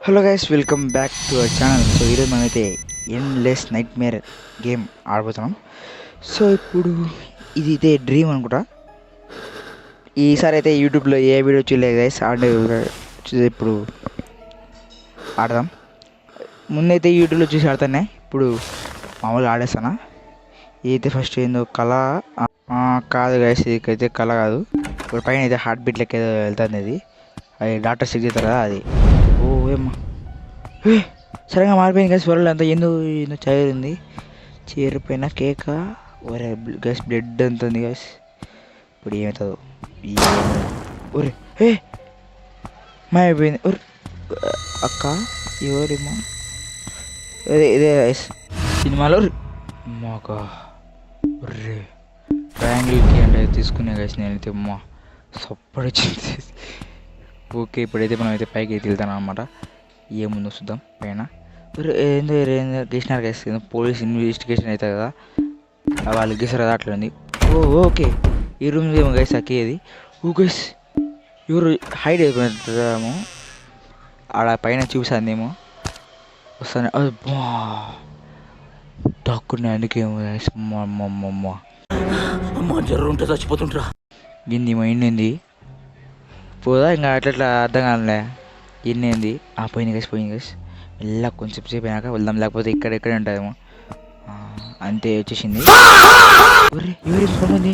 Hello guys, welcome back to our channel. So ఈరోజు మనమైతే endless nightmare game ఆడబోతున్నాం. So ఇప్పుడు ఇది అయితే డ్రీమ్ అనుకుంటా. ఈసారి అయితే యూట్యూబ్లో ఏ వీడియో చూడలేదు గైస్, ఇప్పుడు ఆడదాం. ముందైతే యూట్యూబ్లో చూసి ఆడతానే, ఇప్పుడు మామూలుగా ఆడేస్తానా. ఇదైతే ఫస్ట్ ఏందో కళ కాదు గైస్, ఇదైతే కళ కాదు. ఇప్పుడు పైన అయితే హార్ట్ బీట్ లెక్క ఏదో వెళ్తుంది. అది డాక్టర్ చెక్ చేస్తారు కదా, అది. ఓ ఏమ్మా సరిగా మారిపోయింది గైస్. వరల్డ్ అంతా ఎందుకు చైర్ ఉంది, చైర్ పైన కేక ఒరే గైస్, బ్లడ్ అంత ఉంది గైస్. ఇప్పుడు ఏమవుతుందో ఒరే మారిపోయింది. ఒరే అక్క ఎవరేమో ఇదే గైస్ సినిమాలో మాకు ఒర్రే ట్రయాంగిల్కి అంటే తీసుకునే గైస్. నేనైతే అమ్మా సప్పడి వచ్చింది. ఓకే, ఇప్పుడైతే మనం అయితే పైకి అయితే వెళ్తాను అనమాట. ఏముందో చూద్దాం పైన. ఏందో గీసినారు గైస్, పోలీస్ ఇన్వెస్టిగేషన్ అవుతుంది కదా, వాళ్ళు గీసారు కదా, అట్లా ఉంది. ఓకే, ఈ రూమ్ ఏమో గైస్ అక్కేది. గైస్ ఎవరు హైడ్ అయిపోయినాము ఆడ పైన చూసాందేమో వస్తాను. డాక్కున్నా అందుకేమో గైస్. అమ్మ జ్వరం ఉంటే చచ్చిపోతుంటా గింది మైండింది పోదా ఇంకా అట్లా అర్థం కాలే. ఎన్నేంది పోయింది గైస్. మెల్ల కొంచెం సేపు అయినాక వెళ్దాం, లేకపోతే ఇక్కడే ఉంటుందేమో. అంతే వచ్చేసింది. ఎవరి ఉంది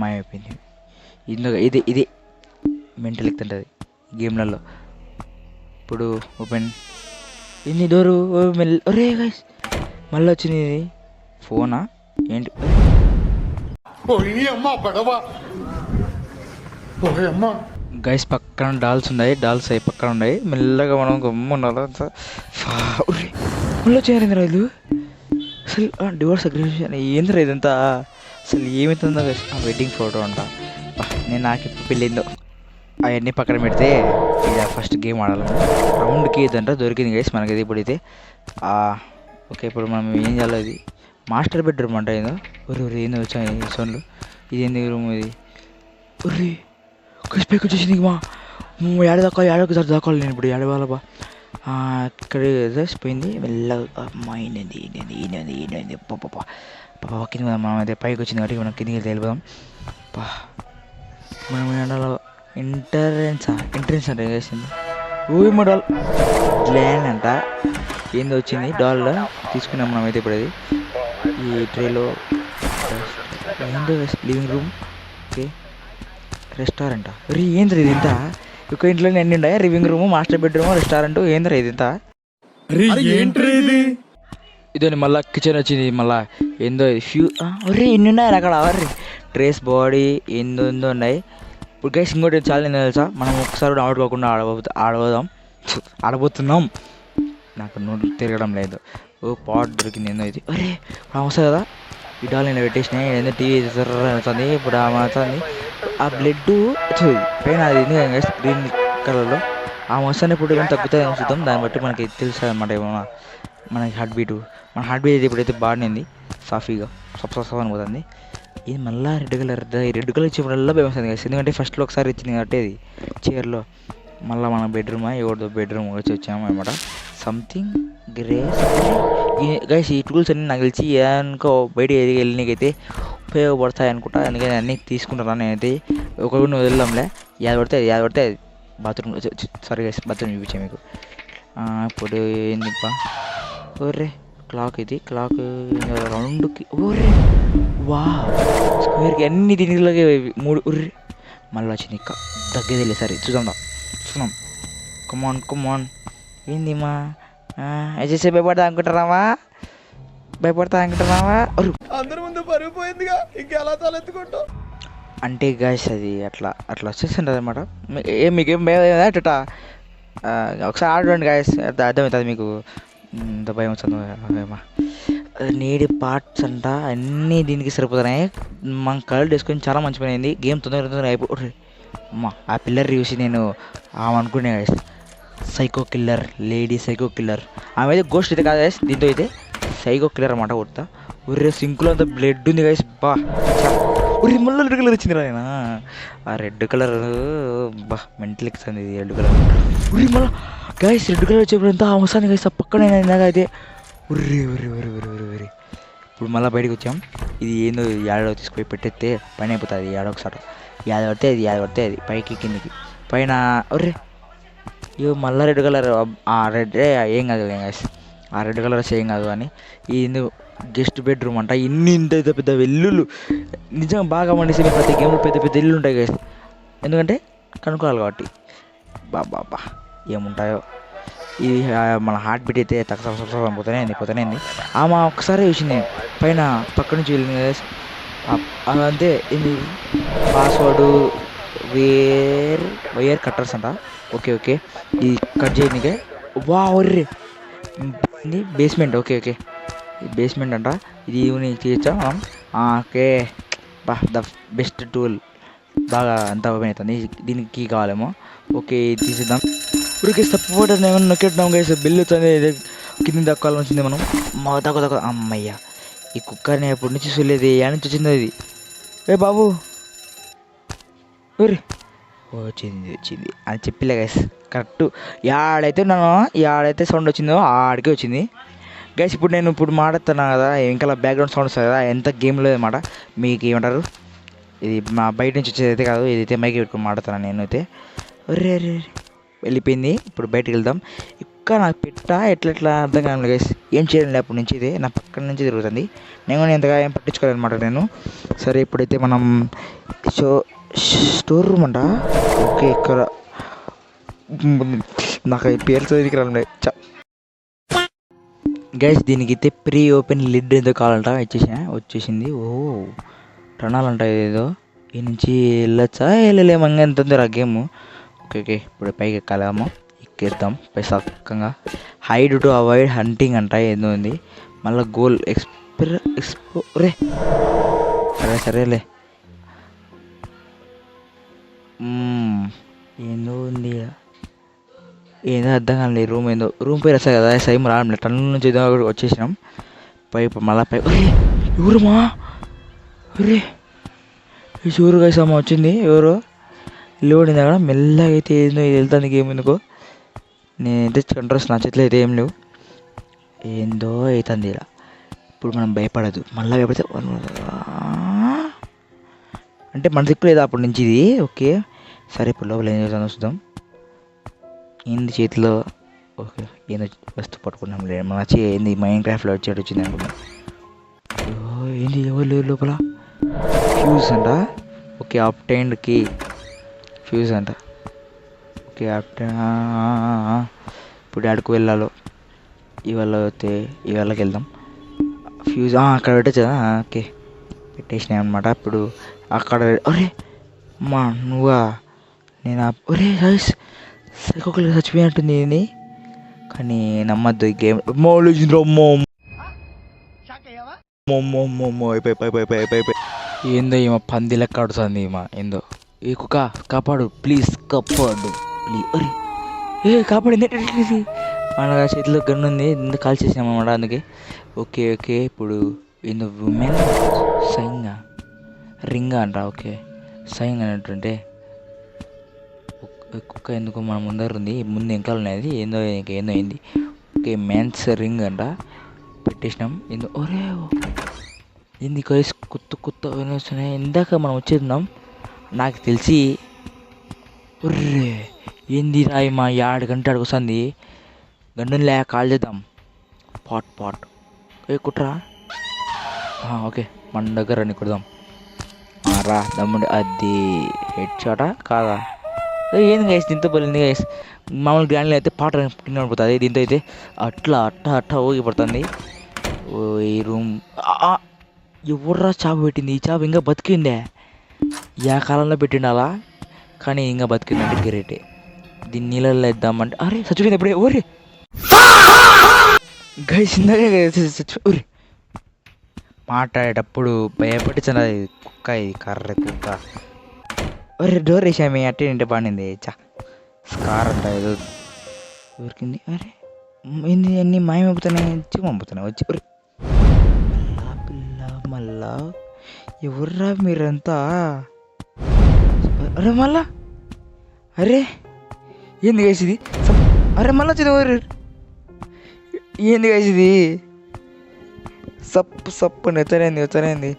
మాయమైపోయింది. ఇందులో ఇది మెంటల్ ఎక్కుతుంటుంది గేమ్లలో. ఇప్పుడు ఓపెన్ ఇన్ని డోరు ఒరే గైస్, మళ్ళీ వచ్చింది. ఇది ఫోనా ఏంటి గైస్? పక్కన డాల్స్ ఉన్నాయి, డాల్స్ అవి పక్కన ఉన్నాయి. మెల్లగా మనం గమ్మున్నారు. మళ్ళీ వచ్చారు రైలు. అసలు డివోర్స్ అగ్రిమెంట్ ఏందిరా ఇదంతా? అసలు ఏమవుతుందో గైస్. వెడ్డింగ్ ఫోటో అంట. నేను నాకు ఇప్పుడు పెళ్ళిందో అవన్నీ పక్కన పెడితే ఇక ఫస్ట్ గేమ్ ఆడాలి. రౌండ్కి ఇదంట దొరికింది గైస్ మనకి. ఇప్పుడు అయితే ఓకే, ఇప్పుడు మనం ఏం చేయాలి? ఇది మాస్టర్ బెడ్రూమ్ అంట. ఏందో ఏందో వచ్చాయి సోన్లు. ఇది ఏంది రూమ్? ఇది ఒర్రీ పైకి వచ్చేసింది. మా ఏడకి దాకాలి నేను ఇప్పుడు. ఏడవాలబా ఇక్కడ పోయింది మెల్లగా. అమ్మా ఈయనది పాప కింద మనం అయితే పైకి వచ్చింది కాబట్టి మనం కిందికి వెళ్ళిపోదాం. మనం ఎండలో ఎంట్రెన్స్ అంటే వేసింది. ఊమ డాల్ ల్యాండ్ అంట. ఏందో వచ్చింది డాల్ తీసుకున్నాం మనం అయితే. ఇప్పుడు అది ఈ ట్రేలో ఏందో లివింగ్ రూమ్, ఓకే, రెస్టారెంటా? ఏంద్ర ఇది ఇంత? ఒక ఇంట్లో ఎన్ని ఉన్నాయి? Living room, master bedroom, restaurant. ఏంద్ర ఇది ఇంత? ఇదో మళ్ళీ కిచెన్ వచ్చింది. మళ్ళీ ఏందో ఎన్ని ఉన్నాయి అక్కడ? ట్రేస్ బాడీ ఏందో ఉన్నాయి. ఇప్పుడు గైస్ ఇంకోటి చాలా ఏందో తెలుసా, మనం ఒకసారి కూడా అవుట్ కాకుండా ఆడబోతున్నాం. నాకు నోట్లు తిరగడం లేదు. పాట్ దొరికింది. ఏందో ఇది వస్తుంది కదా, ఈ డాల్ నేను పెట్టేసినాయి. ఏందో టీవీ అవుతుంది. ఇప్పుడు అవుతుంది. ఆ బ్లడ్ పైన అది గ్రీన్ కలర్లో వస్తానే ఇప్పుడు ఏమైనా తగ్గుతుంది చూద్దాం. దాన్ని బట్టి మనకి తెలుస్తుంది అనమాట. ఏమన్నా మనకి హార్ట్ బీట్ అయితే ఇప్పుడైతే బాగుంది. సాఫీగా సప్సని పోతుంది. ఇది మళ్ళీ రెడ్ కలర్ ఇచ్చినప్పుడల్లా భయమవుతుంది కదా, ఎందుకంటే ఫస్ట్లో ఒకసారి ఇచ్చింది కాబట్టి అది చైర్లో. మళ్ళీ మన బెడ్రూమ్ ఎవరిదో బెడ్రూమ్ వచ్చాము అనమాట. Something grace guys. ఈ టూల్స్ అన్నీ నాకు తెలిసి అనుకో బయట వెళ్ళినకైతే ఉపయోగపడతాయి అనుకుంటా. అందుకని అన్నీ తీసుకుంటాను నేనైతే. ఒకరిని వదిలేంలే. యాద పడితే బాత్రూమ్. సారీ గైస్, బాత్రూమ్ చూపించాను మీకు. ఇప్పుడు ఏందిప్ప క్లాక్. ఇది క్లాక్ రౌండ్కి స్క్వేర్కి అన్ని దీనిలోకి 3 మళ్ళీ వచ్చింది. ఇంకా తగ్గేది సరే చూద్దాం. కమాన్ ఏంది మా చేసే భయపడతా అనుకుంటున్నావా? అందరి ముందు పరిగిపోయిందిగా, ఇంకెలా తలెత్తుకుంటా అంటే గాయస్ అది అట్లా వచ్చేస్తుంటుంది అనమాట. మీకేం భయం అట్ట ఒకసారి ఆడండి గాయస్, అర్థమవుతుంది మీకు. ఇంత భయం వస్తుందో. నీడి పార్ట్స్ అంట అన్నీ దీనికి సరిపోతున్నాయి. మనం కలర్ వేసుకొని చాలా మంచి పని అయింది. గేమ్ తొందరగా అయిపోయి అమ్మా. ఆ పిల్లర్ చూసి నేను అనుకునే guys, psycho killer, lady psycho killer. ఆమె అయితే గోస్ట్ అయితే కాదు గైస్, దీంతో అయితే సైకో కిల్లర్ అన్నమాట. కొడతా సింక్లో అంత బ్లడ్ ఉంది గైస్. మళ్ళీ రెడ్ కలర్ వచ్చింది ఆయన. ఆ రెడ్ కలర్ మెంటల్ ఎక్కుతుంది. ఇది రెడ్ కలర్ మళ్ళీ గైస్ రెడ్ కలర్ వచ్చేప్పుడు ఎంత అవసరం గైస్ పక్కన ఇందాక అయితే ఉర్రి ఉర్రి ఉర్రి ఉర్రి ఉర్రి ఉర్రి. ఇప్పుడు మళ్ళీ బయటకు వచ్చాం. ఇది ఏందో యాడో తీసుకుపోయి పెట్టేస్తే పని అయిపోతుంది. యాడో ఒకసారి యాద పడితే అది పైకి కిందికి పైన ఒర్రే ఇవి మళ్ళీ రెడ్ కలర్. ఆ రెడ్ ఏం కాదు గైస్, ఆ రెడ్ కలర్ ఏం కాదు. కానీ ఈ గెస్ట్ బెడ్రూమ్ అంట. ఇంత పెద్ద వెల్లుళ్ళు నిజంగా బాగా పండిస్తే ప్రతి గేమ్లో పెద్ద పెద్ద ఇల్లు ఉంటాయి గైస్. ఎందుకంటే కనుక్కోవాలి కాబట్టి. బాబా ఏముంటాయో. ఇది మన హార్ట్ బీట్ అయితే తక్కువ పోతానే ఆమె ఒక్కసారి చూసింది పైన పక్క నుంచి వెళ్ళింది గైస్. అదంతే. ఇది పాస్వర్డ్ వైర్ కట్టర్స్ అంట. ఓకే ఇది కట్ చేయడానికే. వా ఒర్రే బేస్మెంట్. ఓకే బేస్మెంట్ అంట. ఇది ఈవినింగ్ చేయొచ్చా మనం? Okay the best tool. బాగా అంతా ఓపెన్ అవుతుంది. దీనికి కీ కావాలేమో. ఓకే తీసేద్దాం. ఇప్పటికే సపోర్ట్ ఏమన్నా నొక్కేద్దాం గైస్. బిల్లు వచ్చింది కింద దక్కాలని వచ్చింది మనం. తక్కువ అమ్మయ్య. ఈ కుక్కర్ని ఎప్పటి నుంచి చూడలేదు. ఏ నుంచి వచ్చింది అది? ఏ బాబు ఊరి వచ్చింది అని చెప్పిలే గైస్. కరెక్ట్ యాడైతే సౌండ్ వచ్చిందో ఆడికే వచ్చింది గైస్. ఇప్పుడు మాట్లాడుతున్నా కదా, ఇంకా బ్యాక్గ్రౌండ్ సౌండ్ వస్తుంది కదా, ఎంత గేమ్ లేదన్నమాట. మీకు ఏమంటారు, ఇది మా బయట నుంచి వచ్చేది అయితే కాదు. ఇదైతే మైకి పెట్టుకుని మాట్లాడుతున్నాను నేనైతే. అరే వెళ్ళిపోయింది. ఇప్పుడు బయటకు వెళ్దాం. ఇక్కడ నాకు ఎట్లా అర్థం కాదు గైస్. ఏం చేయలేదు అప్పటి నుంచి. ఇదే నా పక్కన నుంచి తిరుగుతుంది. నేను కూడా ఎంతగా ఏం పట్టించుకోలేదన్నమాట నేను. సరే ఇప్పుడైతే మనం స్టోర్ రూమ్ అంట. ఓకే ఇక్కడ నాకు ఈ పేరు చదివికి రాలే గైస్. దీనికి అయితే ప్రీ ఓపెన్ లిడ్ ఏదో కావాలంట. వచ్చేసింది. టనాల్ అంట ఏదో. ఈ నుంచి వెళ్ళొచ్చా వెళ్ళలేమంగా ఎంత ఉంది ఆ గేమ్. ఓకే ఇప్పుడు పైకి ఎక్కాలేమో. ఎక్కేద్దాం పై సక్కంగా. హైడ్ టు అవాయిడ్ హంటింగ్ అంట ఏదో ఉంది. మళ్ళీ గోల్ ఎక్స్ప్లోరే. సరేలే. ఏందో ఉంది ఏదో అర్థం కానీ రూమ్ పేరు వస్తాయి కదా. సైమ్ రావట్లేదు. టన్నుల నుంచి ఏదో వచ్చేసినాం. మళ్ళీ ఎవరుమా ఈ చూరు గైస్. అమ్మ వచ్చింది ఎవరు లేవడింది అక్కడ. మెల్లగా అయితే ఏందో ఇది వెళ్తాను గేమ్ ఎందుకో. నేనైతే కంట్రోల్స్ నా చేతిలో అయితే ఏం లేవు. ఏందో అవుతుంది ఇలా. ఇప్పుడు మనం భయపడదు. మళ్ళీ భయపడితే అంటే మన దిక్కు లేదా అప్పటి నుంచి ఇది. ఓకే సరే ఇప్పుడు లోపల ఏం చేస్తాను చూద్దాం. ఏంది చేతిలో. ఓకే ఏందో వస్తువు పట్టుకున్నాం. లేదు మన ఏంది మైండ్ క్రాఫ్ట్లో వచ్చింది అనుకున్నాం. ఏంది ఎవరు లేరు లోపల. ఫ్యూజ్ అంట. ఓకే అప్టైన్డ్ కీ ఫ్యూజ్ అంట. ఓకే ఇప్పుడు ఆడికి వెళ్ళాలో. ఇవాళకి వెళ్దాం. ఫ్యూజ్ అక్కడ పెట్టచ్చు. ఓకే పెట్టేసినాయి అనమాట. ఇప్పుడు అక్కడ ఒరే అమ్మా నువ్వా నేను ఒరే గైస్ సైకోకలు చచ్చిపోయినట్టుంది ఇది. కానీ నమ్మద్దు ఈ గేమ్. ఏందో ఈమె పంది లెక్క ఆడుతుంది. ఏందో ఏ కుక్క కాపాడు ప్లీజ్ కాపాడు ప్లీజ్. అరే కాపాడింది. మన చేతిలో గన్ను ఉంది. ఎందుకు కాల్ చేసినాం అన్నమాట అందుకే. ఓకే ఇప్పుడు ఏందో ఉమెన్ రింగ్ అంట. ఓకే సైంగ్ అన్నట్టుంటే కుక్క ఎందుకు మన ముందర ఉంది. ముందు వెనకాల ఉన్నది ఏందో అయింది. ఓకే మెన్స్ రింగ్ అంట. పెట్టేసినాం. ఏందో ఏంది గైస్ కొత్త వస్తున్నాయి. ఇందాక మనం వచ్చేద్దాం నాకు తెలిసి. ఏంది రాయి మా 7 గంటలకు వస్తుంది. గండులే కాల్ చేద్దాం. పాట్ కుట్రా. ఓకే మన దగ్గర రండి కుడదాం. రా దమ్ముండి. అది హెడ్ షాటా కాదా? ఏంది గైస్ దీంతో పోయింది గైస్. మామూలు గ్రాండ్లో అయితే పాట కింద పడిపోతుంది. దీంతో అయితే అట్లా ఊగి పడుతుంది. ఈ రూమ్ ఎవర్రా చాప పెట్టింది. ఈ చాప ఇంకా బతికిందే. యా కాలంలో పెట్టిండాలా కానీ ఇంకా బతికిందంటే గ్రేటే. దీన్ని నీళ్ళల్లో వేద్దామంటే అరే చచ్చిపోయింది ఎప్పుడే. ఓరే గైస్ ఇందాకే ఊరి మాట్లాడేటప్పుడు భయపడి కుక్క. ఇది కర్ర కుక్క. ఒరే డోర్ వేసామే అట్టే నింటే బాగుంది. స్కార్ అంట ఏదో దొరికింది. అరే ఏంది అన్నీ మాయమైపోతున్నాయి. పంపుతున్నాయి వచ్చి. మళ్ళా ఎవర్రా మీరంతా. అరే మళ్ళా ఏంది గైస్ ఇది అరే మళ్ళీ వచ్చింది ఎవరు ఏంది గైస్ ఇది సప్పు సప్పు వచ్చారైంది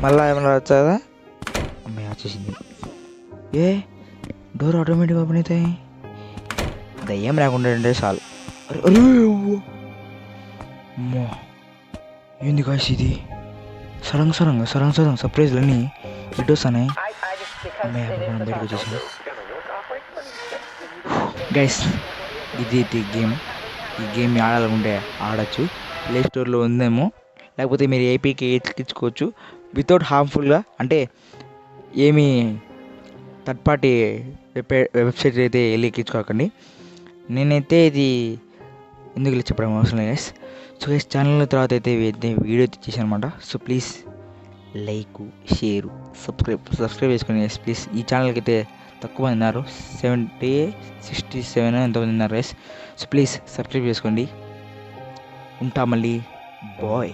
మళ్ళీ ఏమన్నా వచ్చాదా అమ్మాయి వచ్చేసింది ఏ డోర్ ఆటోమేటిక్గా ఓపెన్ అవుతాయి దయ్యం లేకుండా ఉంటే చాలు అరే అరే అమ్మో ఏంది గైస్ ఇది సరంగ్ సర్ప్రైజ్లు అన్నీ ఇటు వస్తాయి అమ్మాయి మనం బయటకు వచ్చేసాం గైస్ ఇది గేమ్ ఈ గేమ్ ఆడాలనుకుంటే ఆడచ్చు ప్లే స్టోర్లో ఉందేమో లేకపోతే మీరు ఏపీకి ఎక్కించుకోవచ్చు వితౌట్ హార్మ్ఫుల్గా అంటే ఏమీ థర్డ్ పార్టీ వెబ్సైట్ అయితే వెళ్ళి ఎక్కించుకోకండి నేనైతే ఇది ఎందుకు ఇలా చెప్పడం అవసరం లేదు గైస్ సో గైస్ ఛానల్ తర్వాత అయితే వీడియో తెచ్చేసాను అనమాట so please like share subscribe చేసుకోండి గైస్ ప్లీజ్ ఈ ఛానల్కి అయితే తక్కువ మంది ఉన్నారు 67 ఎంతమంది ఉన్నారు గైస్ సో ప్లీజ్ సబ్స్క్రైబ్ చేసుకోండి ఉంటా మళ్ళీ బాయ్